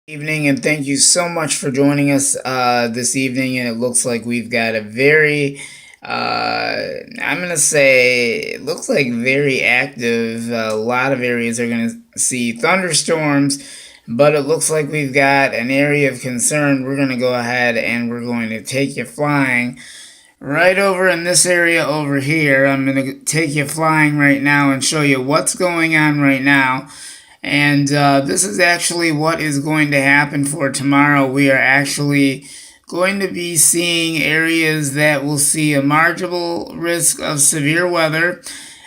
Evening, and thank you so much for joining us this evening. And it looks like we've got a very, I'm going to say, it looks like very active. A lot of areas are going to see thunderstorms, but it looks like we've got an area of concern. We're going to go ahead and we're going to take you flying right over in this area over here. I'm going to take you flying right now and show you what's going on right now. And this is actually what is going to happen for tomorrow. We are actually going to be seeing areas that will see a marginal risk of severe weather,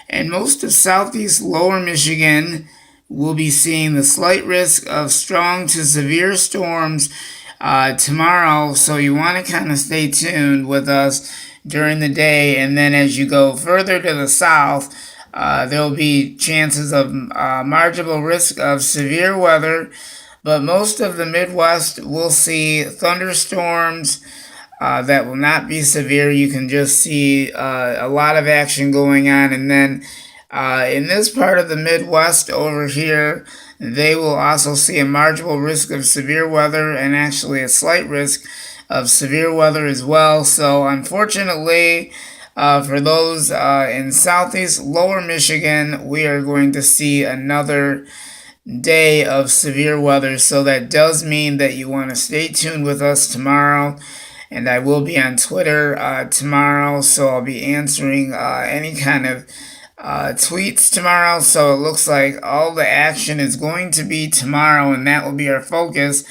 and most of southeast lower Michigan will be seeing the slight risk of strong to severe storms tomorrow. So you want to kind of stay tuned with us during the day, and then as you go further to the south, there will be chances of marginal risk of severe weather, but most of the Midwest will see thunderstorms that will not be severe. You can just see a lot of action going on. And then in this part of the Midwest over here, they will also see a marginal risk of severe weather and actually a slight risk of severe weather as well. So unfortunately, for those in southeast lower Michigan, we are going to see another day of severe weather. So that does mean that you want to stay tuned with us tomorrow. And I will be on Twitter tomorrow, so I'll be answering any kind of tweets tomorrow. So it looks like all the action is going to be tomorrow, and that will be our focus.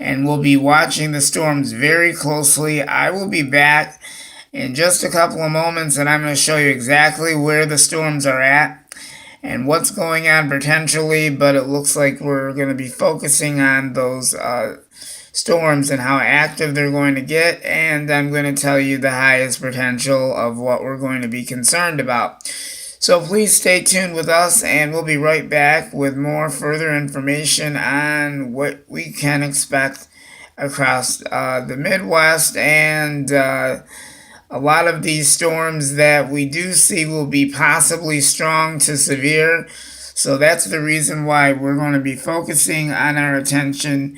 And we'll be watching the storms very closely. I will be back in just a couple of moments, and I'm going to show you exactly where the storms are at and what's going on potentially, but it looks like we're going to be focusing on those storms and how active they're going to get, and I'm going to tell you the highest potential of what we're going to be concerned about. So please stay tuned with us, and we'll be right back with more further information on what we can expect across the Midwest, and a lot of these storms that we do see will be possibly strong to severe. So that's the reason why we're going to be focusing on our attention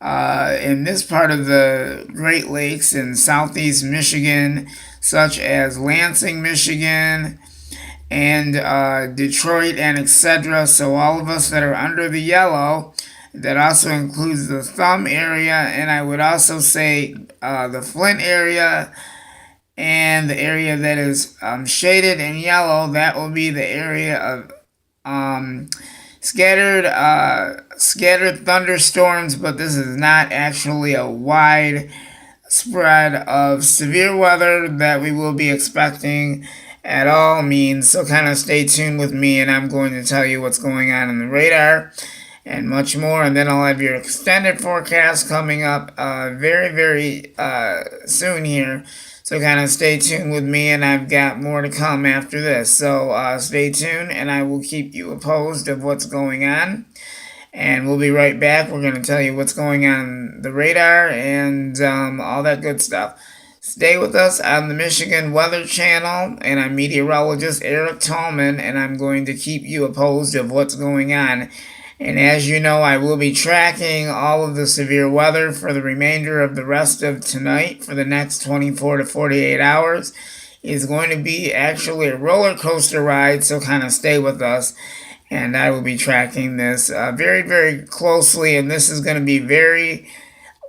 in this part of the Great Lakes in southeast Michigan, such as Lansing, Michigan, and Detroit, and etc. So all of us that are under the yellow, that also includes the Thumb area, and I would also say the Flint area, and the area that is shaded in yellow, that will be the area of scattered thunderstorms, but this is not actually a wide spread of severe weather that we will be expecting at all means. So kind of stay tuned with me, and I'm going to tell you what's going on in the radar and much more. And then I'll have your extended forecast coming up very soon here. So kind of stay tuned with me, and I've got more to come after this. So stay tuned, and I will keep you opposed of what's going on. And we'll be right back. We're going to tell you what's going on the radar and all that good stuff. Stay with us on the Michigan Weather Channel, and I'm meteorologist Eric Tallman, and I'm going to keep you opposed of what's going on. And as you know, I will be tracking all of the severe weather for the remainder of the rest of tonight for the next 24 to 48 hours. It's going to be actually a roller coaster ride, so kind of stay with us. And I will be tracking this very closely, and this is going to be very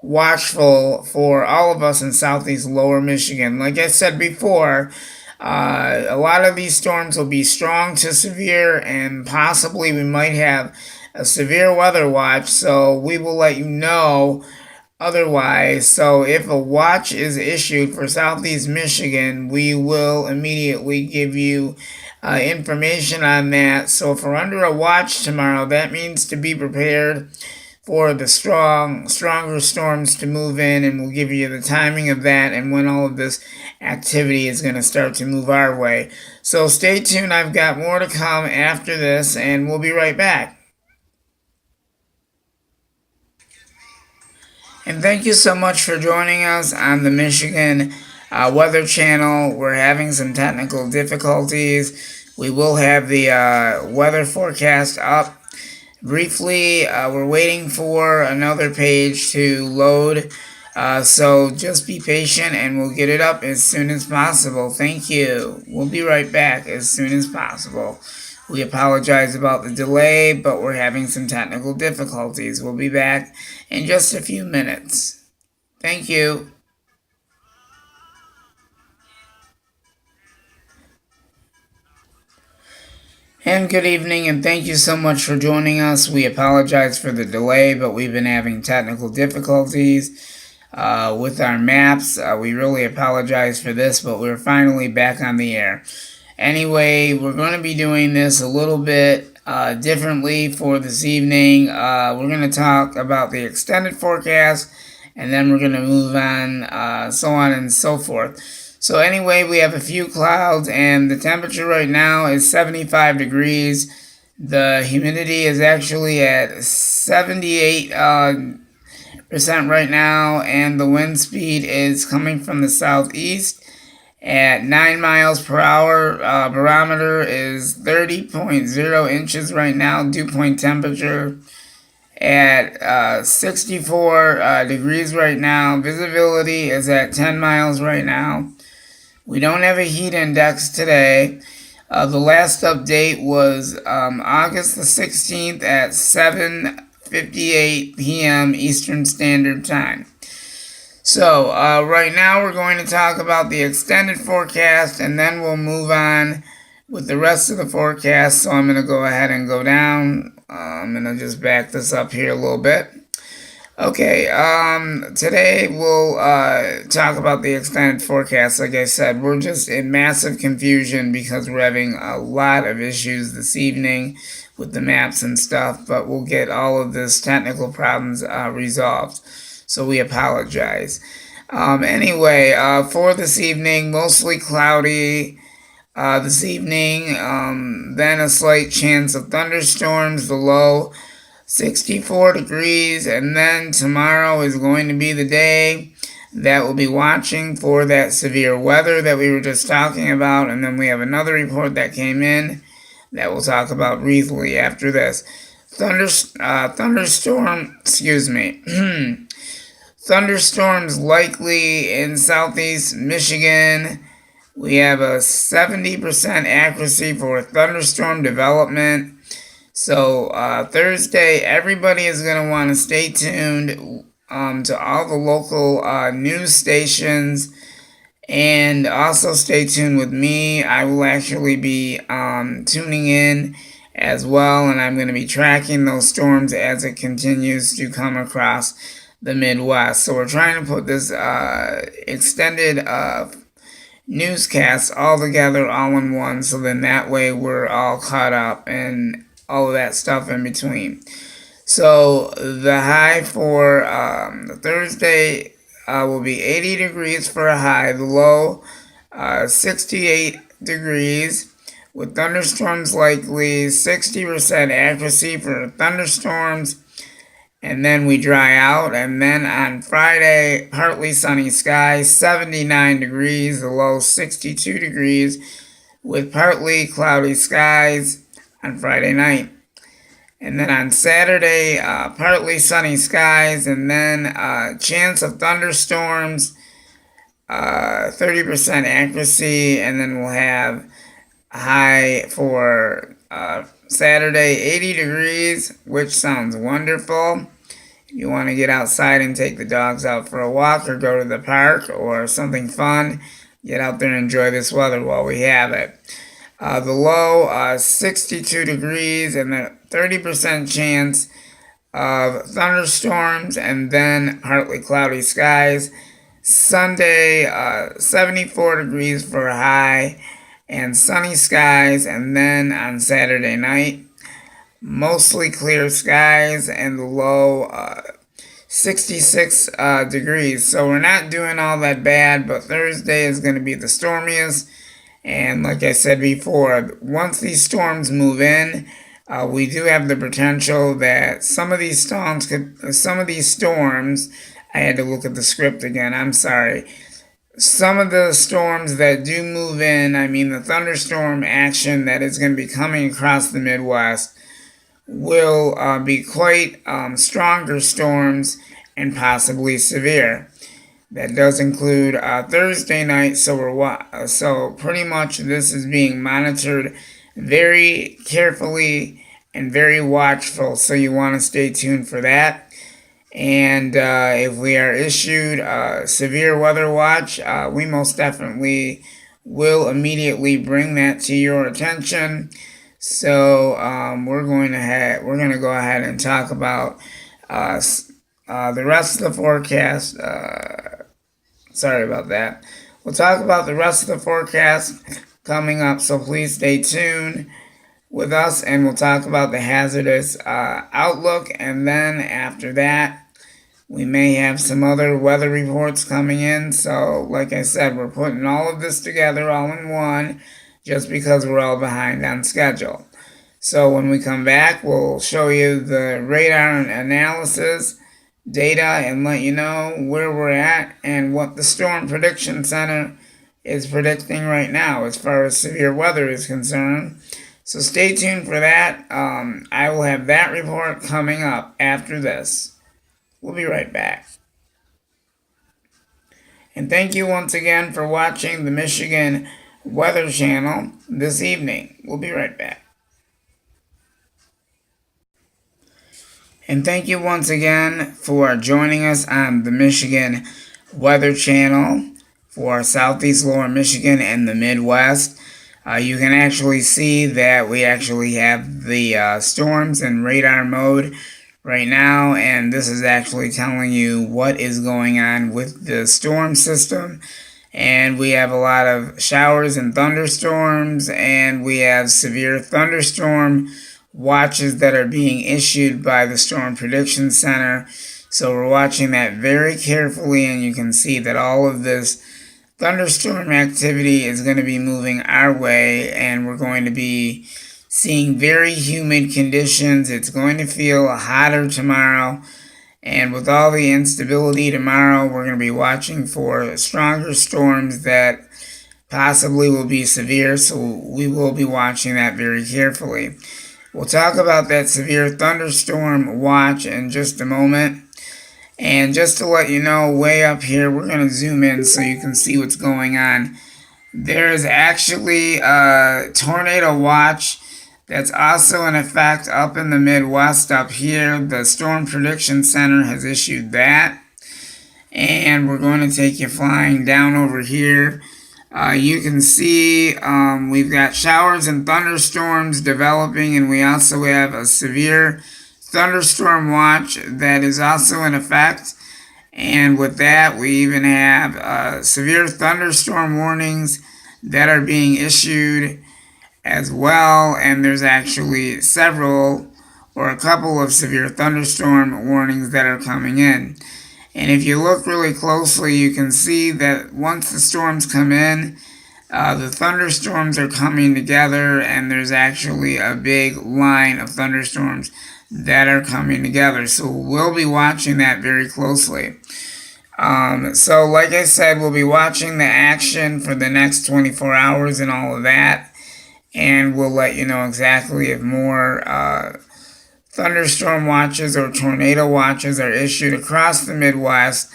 watchful for all of us in southeast lower Michigan. Like I said before, a lot of these storms will be strong to severe, and possibly we might have a severe weather watch, so we will let you know otherwise. So if a watch is issued for southeast Michigan, we will immediately give you information on that. So if we're under a watch tomorrow, that means to be prepared for the stronger storms to move in, and we'll give you the timing of that and when all of this activity is going to start to move our way. So stay tuned. I've got more to come after this, and we'll be right back. And thank you so much for joining us on the Michigan Weather Channel. We're having some technical difficulties. We will have the weather forecast up briefly. We're waiting for another page to load. So just be patient and we'll get it up as soon as possible. Thank you. We'll be right back as soon as possible. We apologize about the delay, but we're having some technical difficulties. We'll be back in just a few minutes. Thank you. And good evening, and thank you so much for joining us. We apologize for the delay, but we've been having technical difficulties with our maps. We really apologize for this, but we're finally back on the air. Anyway, we're going to be doing this a little bit differently for this evening. We're going to talk about the extended forecast, and then we're going to move on and so forth. So anyway, we have a few clouds, and the temperature right now is 75 degrees. The humidity is actually at 78% right now, and the wind speed is coming from the southeast at 9 miles per hour. Barometer is 30.0 inches right now. Dew point temperature at 64 degrees right now. Visibility is at 10 miles right now. We don't have a heat index today. The last update was August the 16th at 7:58 p.m. Eastern Standard Time. So right now we're going to talk about the extended forecast, and then we'll move on with the rest of the forecast. So I'm going to go ahead and go down. I'm going to just back this up here a little bit. Okay, today we'll talk about the extended forecast. Like I said, we're just in massive confusion because we're having a lot of issues this evening with the maps and stuff, but we'll get all of this technical problems resolved. So we apologize. Anyway, for this evening, mostly cloudy this evening, then a slight chance of thunderstorms, the low 64 degrees, and then tomorrow is going to be the day that we'll be watching for that severe weather that we were just talking about, and then we have another report that came in that we'll talk about briefly after this. Thunderstorms likely in southeast Michigan. We have a 70% accuracy for thunderstorm development. So Thursday, everybody is going to want to stay tuned to all the local news stations, and also stay tuned with me. I will actually be tuning in as well, and I'm going to be tracking those storms as it continues to come across the Midwest. So we're trying to put this extended newscast all together all in one, so then that way we're all caught up and all of that stuff in between. So the high for Thursday will be 80 degrees for a high. The low 68 degrees with thunderstorms likely. 60% accuracy for thunderstorms. And then we dry out. And then on Friday, partly sunny skies, 79 degrees. The low 62 degrees with partly cloudy skies on Friday night. And then on Saturday, partly sunny skies, and then chance of thunderstorms, 30% accuracy, and then we'll have a high for Saturday, 80 degrees, which sounds wonderful. If you want to get outside and take the dogs out for a walk or go to the park or something fun, get out there and enjoy this weather while we have it. The low, 62 degrees, and the 30% chance of thunderstorms, and then partly cloudy skies. Sunday, 74 degrees for a high, and sunny skies, and then on Saturday night, mostly clear skies, and the low, 66 degrees. So we're not doing all that bad, but Thursday is going to be the stormiest. And like I said before, once these storms move in, we do have the potential that some of these storms, I had to look at the script again, I'm sorry. Some of the storms that do move in, I mean the thunderstorm action that is going to be coming across the Midwest, will be quite stronger storms and possibly severe. That does include Thursday night, so so pretty much this is being monitored very carefully and very watchful. So you want to stay tuned for that. And if we are issued a severe weather watch, we most definitely will immediately bring that to your attention. So we're going to go ahead and talk about uh, the rest of the forecast. Sorry about that. We'll talk about the rest of the forecast coming up. So please stay tuned with us, and we'll talk about the hazardous outlook. And then after that, we may have some other weather reports coming in. So, like I said, we're putting all of this together all in one just because we're all behind on schedule. So, when we come back, we'll show you the radar analysis data and let you know where we're at and what the Storm Prediction Center is predicting right now as far as severe weather is concerned. So, stay tuned for that. I will have that report coming up after this. We'll be right back. And thank you once again for watching the Michigan Weather Channel this evening. We'll be right back. And thank you once again for joining us on the Michigan Weather Channel for Southeast Lower Michigan and the Midwest. You can actually see that we actually have the storms in radar mode right now, and this is actually telling you what is going on with the storm system. And we have a lot of showers and thunderstorms, and we have severe thunderstorm watches that are being issued by the Storm Prediction Center. So we're watching that very carefully, and you can see that all of this thunderstorm activity is going to be moving our way, and we're going to be seeing very humid conditions. It's going to feel hotter tomorrow. And with all the instability tomorrow, we're going to be watching for stronger storms that possibly will be severe. So we will be watching that very carefully. We'll talk about that severe thunderstorm watch in just a moment. And just to let you know, way up here, we're going to zoom in so you can see what's going on. There is actually a tornado watch that's also in effect up in the Midwest up here. The Storm Prediction Center has issued that. And we're going to take you flying down over here. You can see we've got showers and thunderstorms developing, and we also have a severe thunderstorm watch that is also in effect. And with that, we even have severe thunderstorm warnings that are being issued as well. And there's actually several or a couple of severe thunderstorm warnings that are coming in. And if you look really closely, you can see that once the storms come in, the thunderstorms are coming together, and there's actually a big line of thunderstorms that are coming together. So we'll be watching that very closely. So like I said, we'll be watching the action for the next 24 hours and all of that. And we'll let you know exactly if more thunderstorm watches or tornado watches are issued across the Midwest.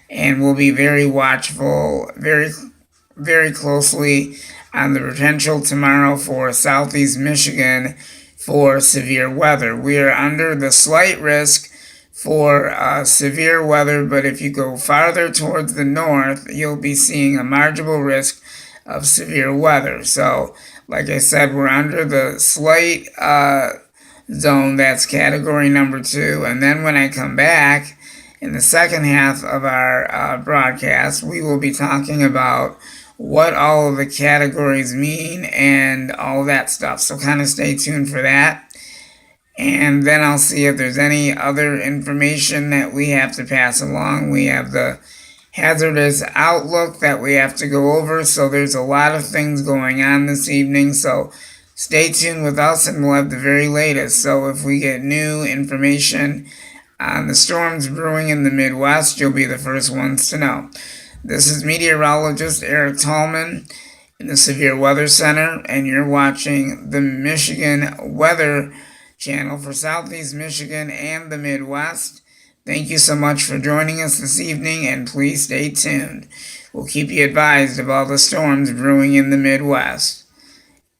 And we'll be very watchful, very closely on the potential tomorrow for Southeast Michigan for severe weather. We are under the slight risk for severe weather, but if you go farther towards the north, you'll be seeing a marginal risk of severe weather. So, like I said, we're under the slight zone, that's category number 2. And then when I come back in the second half of our broadcast, we will be talking about what all of the categories mean and all that stuff. So kind of stay tuned for that. And then I'll see if there's any other information that we have to pass along. We have the hazardous outlook that we have to go over. So there's a lot of things going on this evening. So stay tuned with us, and we'll have the very latest. So if we get new information on the storms brewing in the Midwest, you'll be the first ones to know. This is meteorologist Eric Tallman in the Severe Weather Center, and you're watching the Michigan Weather channel for Southeast Michigan and the Midwest. Thank you so much for joining us this evening, and please stay tuned. We'll keep you advised of all the storms brewing in the Midwest,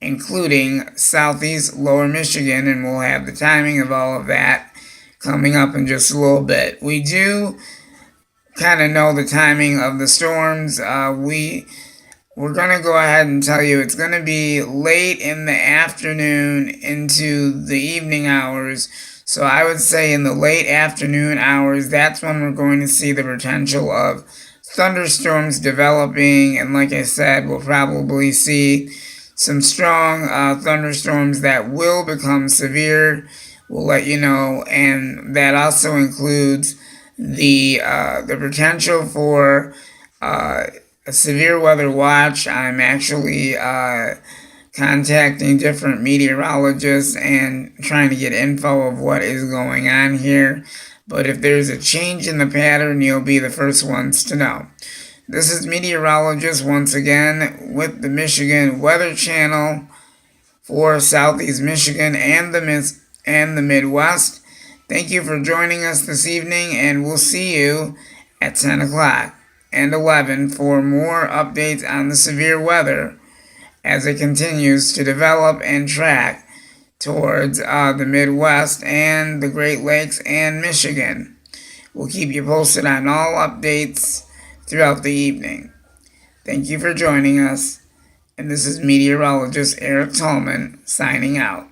including Southeast Lower Michigan, and we'll have the timing of all of that coming up in just a little bit. We do kind of know the timing of the storms. We're going to go ahead and tell you it's going to be late in the afternoon into the evening hours. So I would say in the late afternoon hours, that's when we're going to see the potential of thunderstorms developing. And like I said, we'll probably see some strong thunderstorms that will become severe. We'll let you know. And that also includes the potential for a severe weather watch. I'm actually contacting different meteorologists and trying to get info of what is going on here. But if there's a change in the pattern, you'll be the first ones to know. This is meteorologist once again with the Michigan Weather Channel for Southeast Michigan and the Midwest. Thank you for joining us this evening, and we'll see you at 10 o'clock and 11 for more updates on the severe weather as it continues to develop and track towards the Midwest and the Great Lakes and Michigan. We'll keep you posted on all updates throughout the evening. Thank you for joining us, and this is meteorologist Eric Tallman signing out.